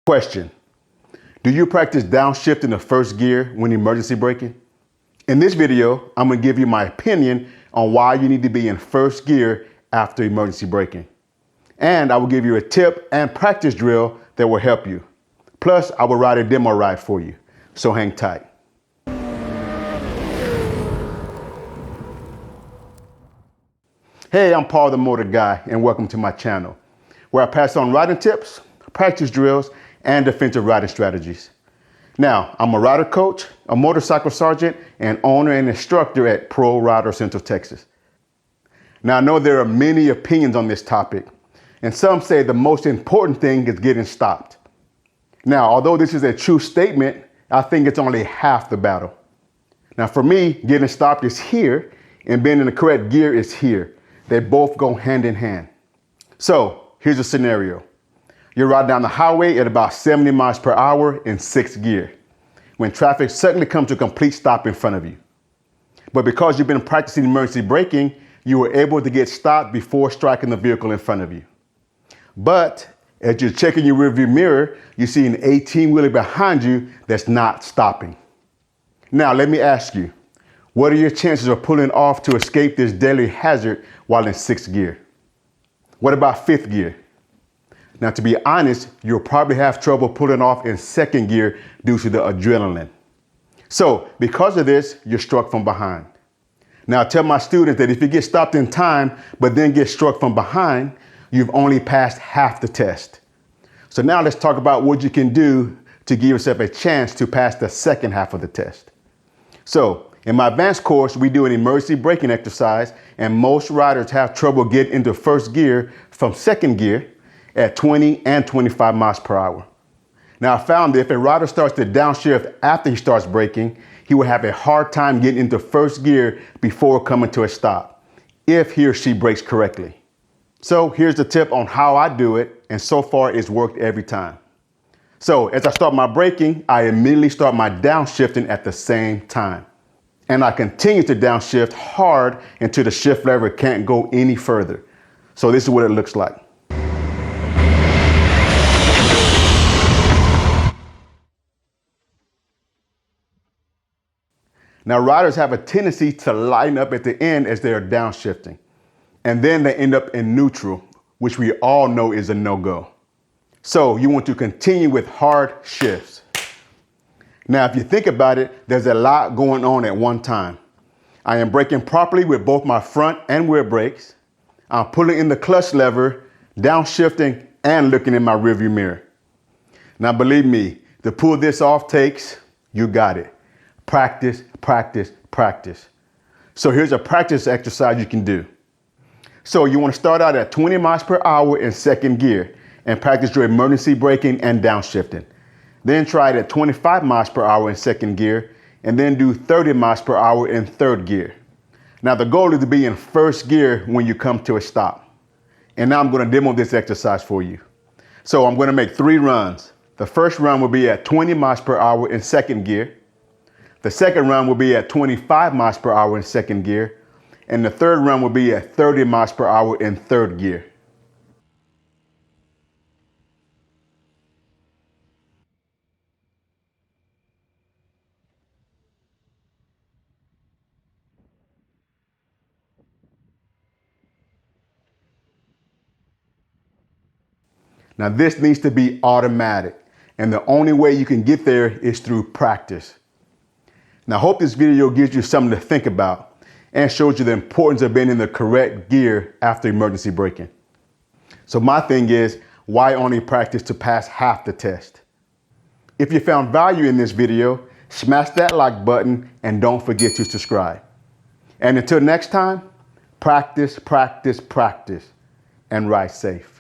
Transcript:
Question: do you practice downshifting the first gear when emergency braking? In this video, I'm going to give you my opinion on why you need to be in first gear after emergency braking. And I will give you a tip and practice drill that will help you. Plus, I will ride a demo ride for you. So hang tight. Hey, I'm Paul the Motor Guy, and welcome to my channel, where I pass on riding tips, practice drills, and defensive riding strategies. Now, I'm a rider coach, a motorcycle sergeant, and owner and instructor at ProRider Central Texas. Now, I know there are many opinions on this topic, and some say the most important thing is getting stopped. Now, although this is a true statement, I think it's only half the battle. Now, for me, getting stopped is here, and being in the correct gear is here. They both go hand in hand. So, here's a scenario. You're riding down the highway at about 70 miles per hour in 6th gear, when traffic suddenly comes to a complete stop in front of you. But because you've been practicing emergency braking, you were able to get stopped before striking the vehicle in front of you. But as you're checking your rearview mirror, you see an 18-wheeler behind you that's not stopping. Now, let me ask you, what are your chances of pulling off to escape this deadly hazard while in 6th gear? What about 5th gear? Now, to be honest, you'll probably have trouble pulling off in 2nd gear due to the adrenaline. So, because of this, you're struck from behind. Now, I tell my students that if you get stopped in time, but then get struck from behind, you've only passed half the test. So now let's talk about what you can do to give yourself a chance to pass the second half of the test. So, in my advanced course, we do an emergency braking exercise, and most riders have trouble getting into 1st gear from 2nd gear at 20 and 25 miles per hour. Now, I found that if a rider starts to downshift after he starts braking, he will have a hard time getting into 1st gear before coming to a stop, if he or she brakes correctly. So here's the tip on how I do it, and so far it's worked every time. So as I start my braking, I immediately start my downshifting at the same time. And I continue to downshift hard until the shift lever can't go any further. So this is what it looks like. Now, riders have a tendency to line up at the end as they are downshifting, and then they end up in neutral, which we all know is a no-go. So you want to continue with hard shifts. Now, if you think about it, there's a lot going on at one time. I am braking properly with both my front and rear brakes. I'm pulling in the clutch lever, downshifting, and looking in my rearview mirror. Now, believe me, to pull this off takes, you got it, practice, practice, practice. So here's a practice exercise you can do. So you want to start out at 20 miles per hour in 2nd gear and practice your emergency braking and downshifting. Then try it at 25 miles per hour in 2nd gear, and then do 30 miles per hour in 3rd gear. Now the goal is to be in 1st gear when you come to a stop. And now I'm going to demo this exercise for you. So I'm going to make 3 runs. The first run will be at 20 miles per hour in 2nd gear. The second run will be at 25 miles per hour in 2nd gear. And the third run will be at 30 miles per hour in 3rd gear. Now, this needs to be automatic, and the only way you can get there is through practice. Now, I hope this video gives you something to think about and shows you the importance of being in the correct gear after emergency braking. So my thing is, why only practice to pass half the test? If you found value in this video, smash that like button and don't forget to subscribe. And until next time, practice, practice, practice, and ride safe.